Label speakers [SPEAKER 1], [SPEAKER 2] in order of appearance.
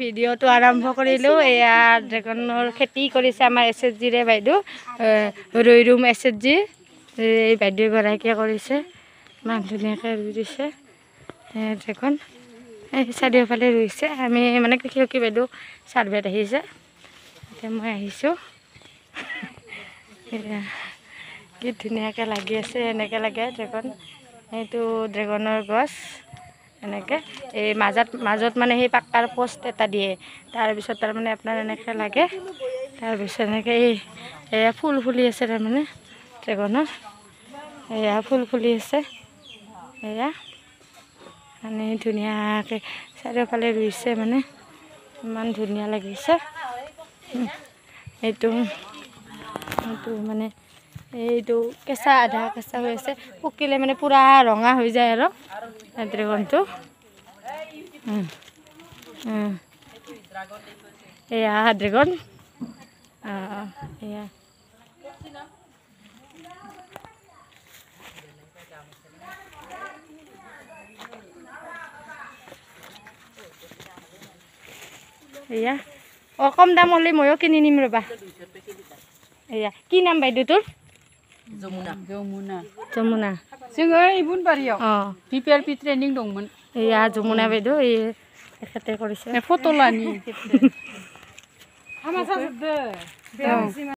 [SPEAKER 1] ভিডিঅ'টো আৰম্ভ কৰিলোঁ। এয়া ড্ৰেগনৰ খেতি কৰিছে আমাৰ SSGৰে বাইদেউ, ৰৈৰুম SSG এই বাইদেউ এগৰাকীয়ে কৰিছে। ইমান ধুনীয়াকৈ ৰুই দিছে ড্ৰেগন। এই চাৰিওফালে ৰুইছে। আমি মানে কৃষি বাইদেউ ছাৰ্ভেত আহিছে, এতিয়া মই আহিছোঁ। কি ধুনীয়াকৈ লাগি আছে, এনেকৈ লাগে ড্ৰেগন। এইটো ড্ৰেগনৰ গছ এনেকৈ এই মাজত মানে সেই পাক্কাৰ পোষ্ট এটা দিয়ে, তাৰপিছত তাৰমানে আপোনাৰ এনেকৈ লাগে। তাৰপিছত এনেকৈ এয়া ফুল ফুলি আছে, তাৰমানে ড্ৰেগনৰ এয়া ফুল ফুলি আছে। এয়া মানে ধুনীয়াকৈ চাৰিওফালে ৰুইছে, মানে ইমান ধুনীয়া লাগিছে। এইটো মানে এইটো কেঁচা আধা কেঁচা হৈ আছে, পকিলে মানে পূৰা ৰঙা হৈ যায় আৰু ড্ৰেগনটো। এয়া ড্ৰেগন এয়া এয়া কম দাম হ'লে ময়ো কিনি নিম ৰ'বা। এয়া কি নাম বাইদেউ তোৰ? যমুনা
[SPEAKER 2] जोङो इबुन बारियाव PPRP ट्रेनिं दंमोन।
[SPEAKER 1] एया যমুনা বাইদেউ এই এখেতে কৰিছে
[SPEAKER 2] फट' लानि हामा जाजोबदो।